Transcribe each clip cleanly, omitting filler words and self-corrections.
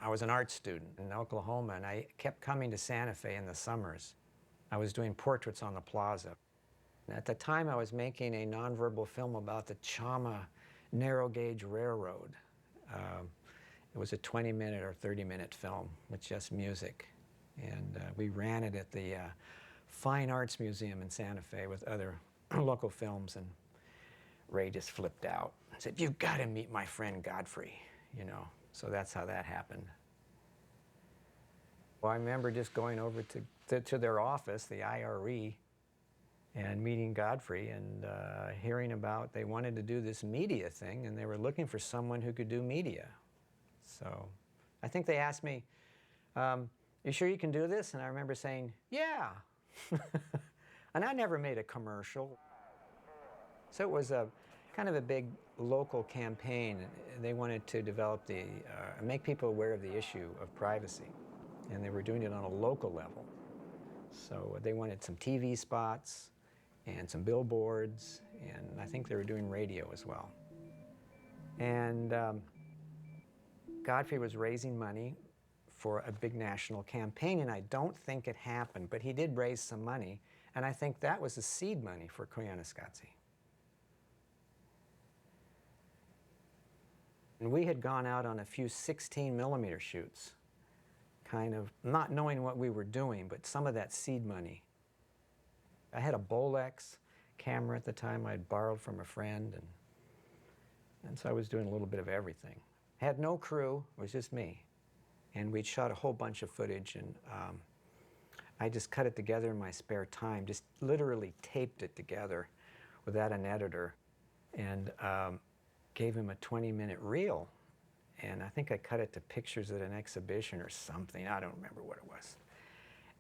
I was an art student in Oklahoma, and I kept coming to Santa Fe in the summers. I was doing portraits on the plaza. And at the time, I was making a nonverbal film about the Chama narrow gauge railroad. It was a 20-minute or 30-minute film with just music. And we ran it at the Fine Arts Museum in Santa Fe with other local films, and Ray just flipped out and said, "You've got to meet my friend Godfrey," you know. So that's how that happened. Well, I remember just going over to their office, the IRE, and meeting Godfrey and hearing about they wanted to do this media thing, and they were looking for someone who could do media. So I think they asked me, "You sure you can do this?" And I remember saying, "Yeah." And I never made a commercial. So it was a kind of a big local campaign. They wanted to develop make people aware of the issue of privacy. And they were doing it on a local level. So they wanted some TV spots and some billboards, and I think they were doing radio as well. And Godfrey was raising money for a big national campaign, and I don't think it happened, but he did raise some money, and I think that was the seed money for Koyaanisqatsi. And we had gone out on a few 16mm shoots, kind of not knowing what we were doing, but some of that seed money. I had a Bolex camera at the time I'd borrowed from a friend, and so I was doing a little bit of everything. Had no crew, it was just me. And we'd shot a whole bunch of footage, and I just cut it together in my spare time, just literally taped it together without an editor, and gave him a 20-minute reel. And I think I cut it to pictures at an exhibition or something. I don't remember what it was.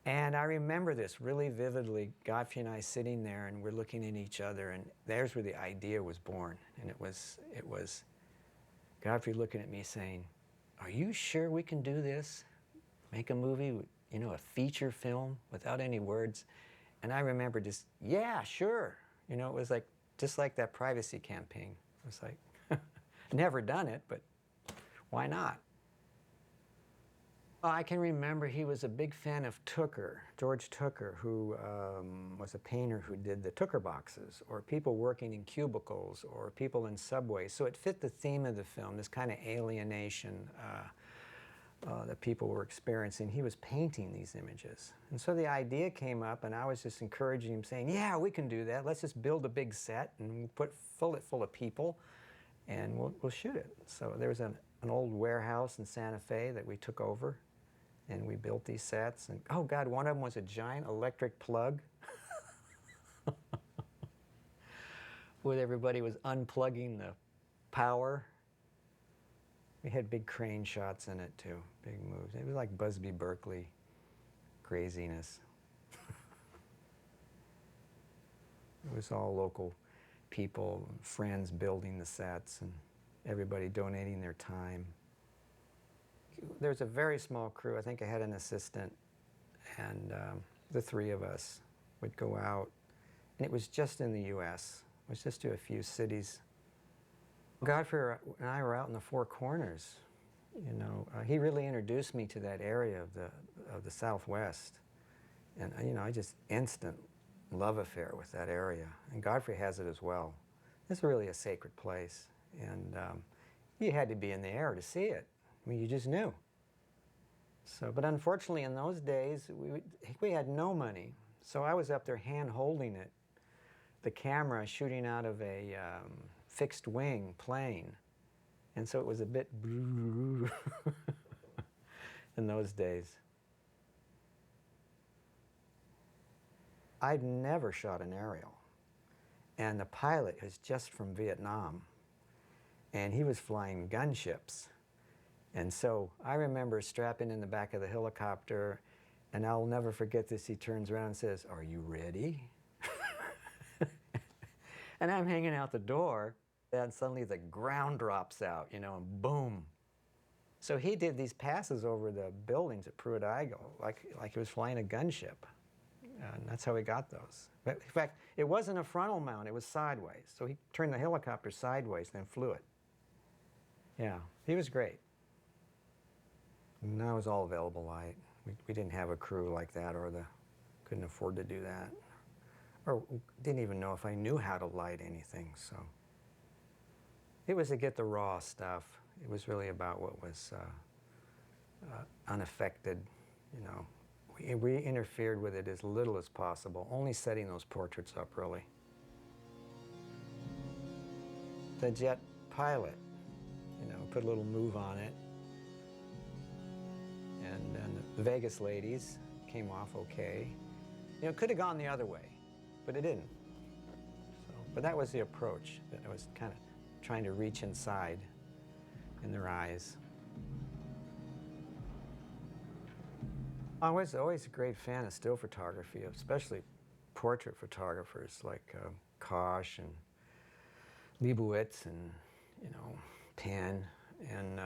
And I remember this really vividly, Godfrey and I sitting there, and we're looking at each other, and there's where the idea was born. And it was Godfrey looking at me saying, "Are you sure we can do this? Make a movie, you know, a feature film without any words?" And I remember just, "Yeah, sure." You know, it was like, just like that privacy campaign. It was like, never done it, but why not? I can remember he was a big fan of Tooker, George Tooker, who was a painter who did the Tooker boxes, or people working in cubicles, or people in subways. So it fit the theme of the film, this kind of alienation that people were experiencing. He was painting these images. And so the idea came up, and I was just encouraging him, saying, "Yeah, we can do that. Let's just build a big set and fill it full of people, and we'll shoot it." So there was an old warehouse in Santa Fe that we took over, and we built these sets. And oh God, one of them was a giant electric plug where everybody was unplugging the power. We had big crane shots in it too, big moves. It was like Busby Berkeley craziness. It was all local people, friends building the sets, and everybody donating their time. There's a very small crew. I think I had an assistant, and the three of us would go out. And it was just in the U.S. It was just to a few cities. Godfrey and I were out in the Four Corners. You know, he really introduced me to that area of the Southwest. And, you know, I just instant love affair with that area. And Godfrey has it as well. It's really a sacred place. And you had to be in the air to see it. I mean, you just knew. So, but unfortunately, in those days, we had no money. So I was up there hand-holding it, the camera shooting out of a fixed-wing plane. And so it was a bit in those days. I'd never shot an aerial. And the pilot was just from Vietnam. And he was flying gunships. And so I remember strapping in the back of the helicopter, and I'll never forget this. He turns around and says, "Are you ready?" And I'm hanging out the door, and suddenly the ground drops out, you know, and boom. So he did these passes over the buildings at Pruitt-Igoe, like he was flying a gunship. And that's how he got those. But in fact, it wasn't a frontal mount, it was sideways. So he turned the helicopter sideways and then flew it. Yeah, he was great. And that was all available light. We didn't have a crew like that, or couldn't afford to do that. Or didn't even know if I knew how to light anything, so. It was to get the raw stuff. It was really about what was unaffected, you know. We interfered with it as little as possible, only setting those portraits up, really. The jet pilot, you know, put a little move on it. And then the Vegas ladies came off okay. You know, it could have gone the other way, but it didn't. So, but that was the approach, that I was kind of trying to reach inside in their eyes. I was always a great fan of still photography, especially portrait photographers like Kosh and Leibowitz and, you know, Penn. And,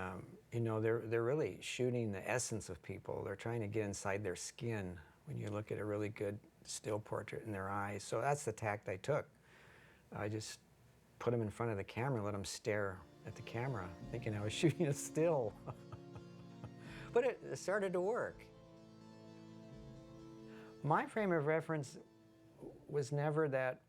you know, they're really shooting the essence of people. They're trying to get inside their skin when you look at a really good still portrait in their eyes. So that's the tact I took. I just put them in front of the camera, let them stare at the camera, thinking I was shooting a still. But it started to work. My frame of reference was never that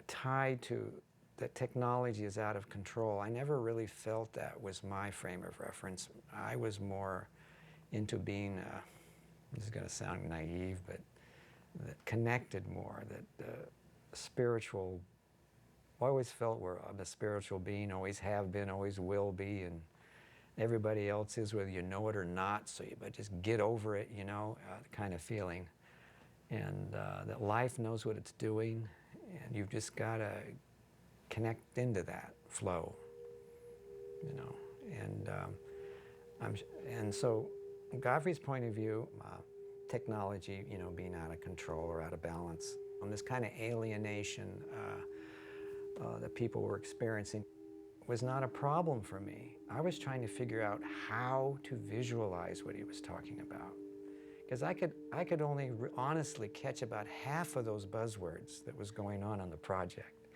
tied to that technology is out of control. I never really felt that was my frame of reference. I was more into being, this is going to sound naive, but that connected more, that spiritual. I always felt we're a spiritual being, always have been, always will be, and everybody else is, whether you know it or not, so you but just get over it, you know, kind of feeling. And that life knows what it's doing, and you've just got to connect into that flow, you know. And so, Godfrey's point of view, technology, you know, being out of control or out of balance, on this kind of alienation that people were experiencing, was not a problem for me. I was trying to figure out how to visualize what he was talking about. Because I could only honestly catch about half of those buzzwords that was going on the project,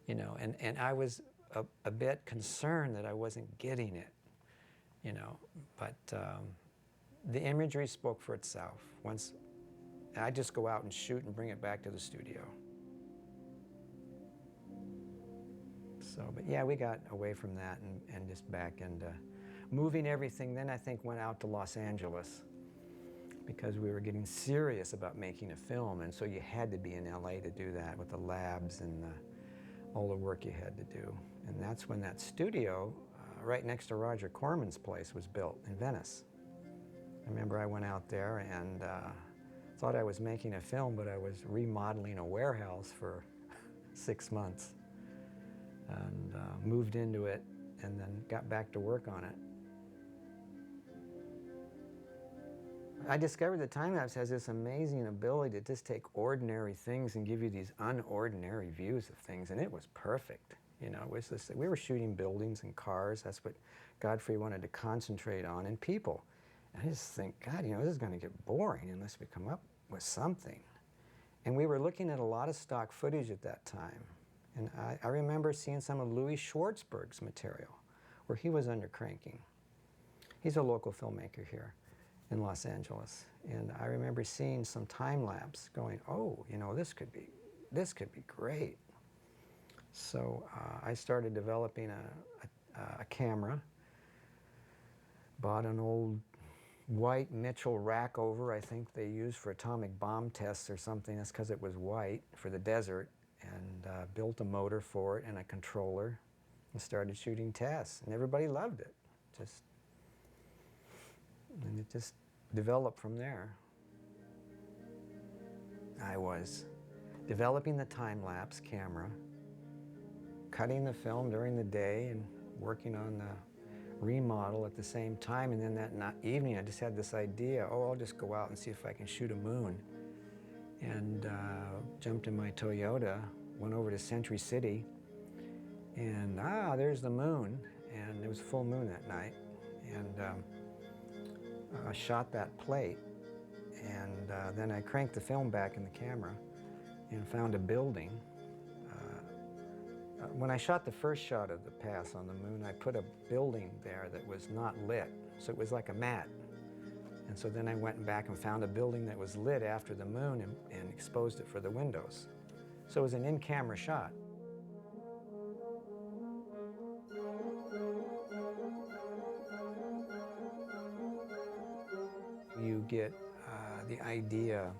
you know, and I was a bit concerned that I wasn't getting it, you know, but the imagery spoke for itself. Once I just go out and shoot and bring it back to the studio. So, but yeah, we got away from that and just back into moving everything. Then I think went out to Los Angeles, because we were getting serious about making a film, and so you had to be in LA to do that with the labs and all the work you had to do. And that's when that studio, right next to Roger Corman's place, was built in Venice. I remember I went out there and thought I was making a film, but I was remodeling a warehouse for 6 months, and moved into it and then got back to work on it. I discovered that time-lapse has this amazing ability to just take ordinary things and give you these unordinary views of things, and it was perfect. You know, it was this, we were shooting buildings and cars. That's what Godfrey wanted to concentrate on, and people. And I just think, God, you know, this is going to get boring unless we come up with something. And we were looking at a lot of stock footage at that time. And I remember seeing some of Louis Schwartzberg's material, where he was under cranking. He's a local filmmaker here in Los Angeles, and I remember seeing some time lapse, going, "Oh, you know, this could be great." So I started developing a camera. Bought an old white Mitchell Rackover, I think they used for atomic bomb tests or something. That's because it was white for the desert, and built a motor for it and a controller, and started shooting tests, and everybody loved it. And it just developed from there. I was developing the time-lapse camera, cutting the film during the day and working on the remodel at the same time, and then that evening I just had this idea, oh, I'll just go out and see if I can shoot a moon. And jumped in my Toyota, went over to Century City, and there's the moon. And it was full moon that night. And I shot that plate, and then I cranked the film back in the camera and found a building When I shot the first shot of the pass on the moon, I put a building there that was not lit, so it was like a mat. And so then I went back and found a building that was lit after the moon and exposed it for the windows. So it was an in-camera shot. You get the idea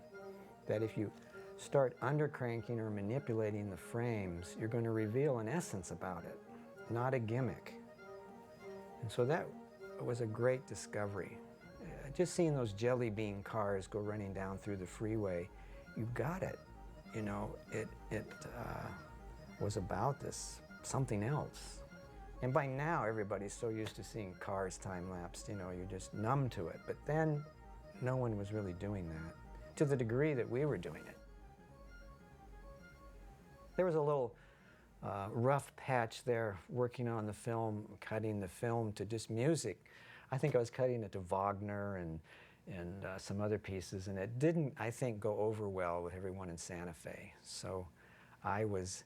that if you start undercranking or manipulating the frames, you're going to reveal an essence about it, not a gimmick. And so that was a great discovery. Just seeing those jelly bean cars go running down through the freeway, you got it. You know, it was about this, something else. And by now, everybody's so used to seeing cars time-lapsed, you know, you're just numb to it. But then, no one was really doing that, to the degree that we were doing it. There was a little rough patch there working on the film, cutting the film to just music. I think I was cutting it to Wagner and some other pieces, and it didn't, I think, go over well with everyone in Santa Fe. So I was,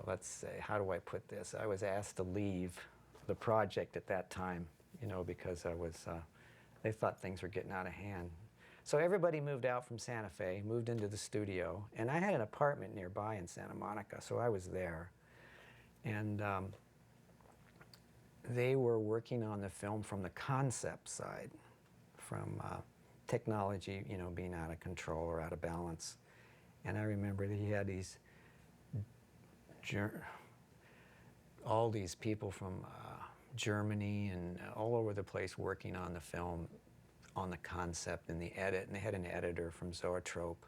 let's say, how do I put this? I was asked to leave the project at that time, you know, because I was, they thought things were getting out of hand. So everybody moved out from Santa Fe, moved into the studio, and I had an apartment nearby in Santa Monica, so I was there. And they were working on the film from the concept side, from technology, you know, being out of control or out of balance. And I remember that he had these, all these people from Germany and all over the place working on the film, on the concept and the edit, and they had an editor from Zoetrope,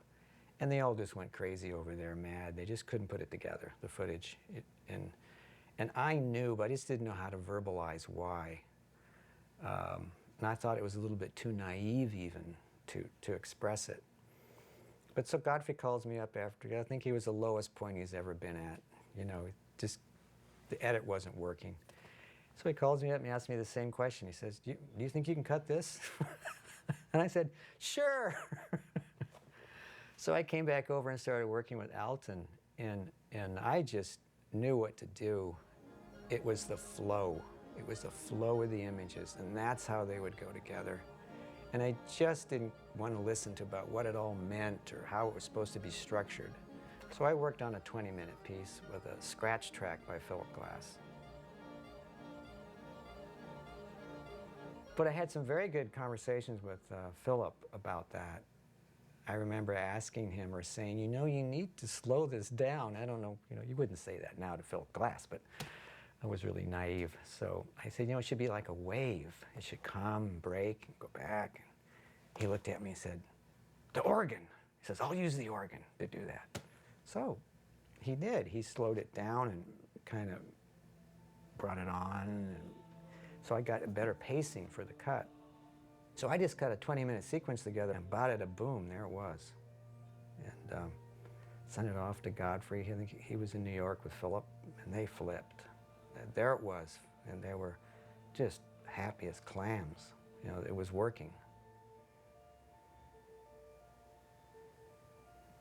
and they all just went crazy over there, mad. They just couldn't put it together, the footage. And I knew, but I just didn't know how to verbalize why. And I thought it was a little bit too naive even to express it. But so Godfrey calls me up after, I think he was the lowest point he's ever been at. You know, just, the edit wasn't working. So he calls me up and he asks me the same question. He says, do you think you can cut this? And I said, sure. So I came back over and started working with Alton, and I just knew what to do. It was the flow. It was the flow of the images, and that's how they would go together. And I just didn't want to listen to about what it all meant or how it was supposed to be structured. So I worked on a 20-minute piece with a scratch track by Philip Glass. But I had some very good conversations with Philip about that. I remember asking him or saying, you know, you need to slow this down. I don't know, you know, you wouldn't say that now to Philip Glass, but I was really naive. So I said, you know, it should be like a wave. It should come, break, and go back. He looked at me and said, the organ. He says, I'll use the organ to do that. So he did. He slowed it down and kind of brought it on. And so I got a better pacing for the cut. So I just cut a 20-minute sequence together, and bada boom, there it was. And sent it off to Godfrey. I think he was in New York with Philip, and they flipped. And there it was, and they were just happy as clams. You know, it was working.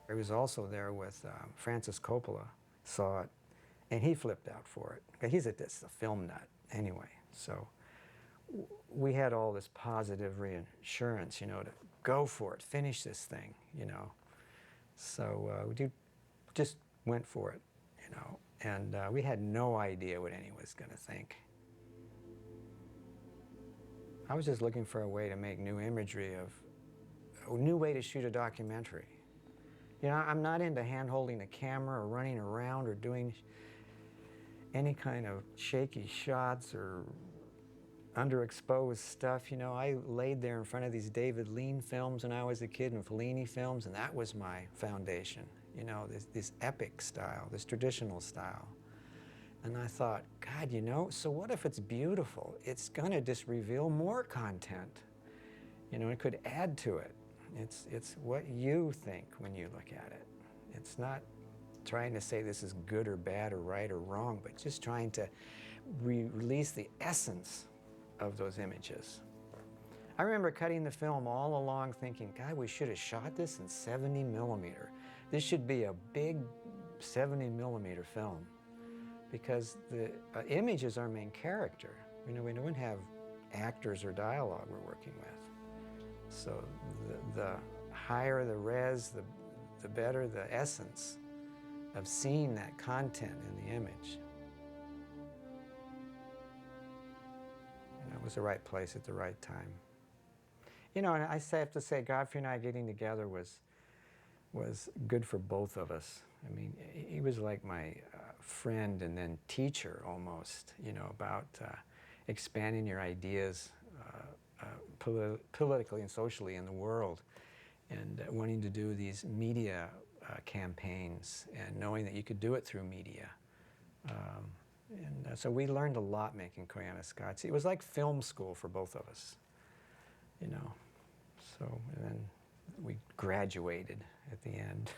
I was also there with Francis Coppola, saw it, and he flipped out for it. He's a film nut anyway, so we had all this positive reassurance, you know, to go for it, finish this thing, you know. So we just went for it, you know, and we had no idea what anyone was going to think. I was just looking for a way to make new imagery of, a new way to shoot a documentary. You know, I'm not into hand-holding a camera or running around or doing any kind of shaky shots or underexposed stuff. You know, I laid there in front of these David Lean films when I was a kid and Fellini films, and that was my foundation. You know, this epic style, this traditional style. And I thought, God, you know, so what if it's beautiful? It's gonna just reveal more content. You know, it could add to it. It's what you think when you look at it. It's not trying to say this is good or bad or right or wrong, but just trying to release the essence of those images. I remember cutting the film all along thinking, God, we should have shot this in 70 millimeter. This should be a big 70 millimeter film, because the image is our main character. You know, we don't have actors or dialogue we're working with. So the higher the res, the better the essence of seeing that content in the image. And it was the right place at the right time. You know, and I have to say, Godfrey and I getting together was good for both of us. I mean, he was like my friend and then teacher almost, you know, about expanding your ideas politically and socially in the world, and wanting to do these media campaigns, and knowing that you could do it through media. So we learned a lot making Koyaanisqatsi. It was like film school for both of us, you know. So, and then we graduated at the end.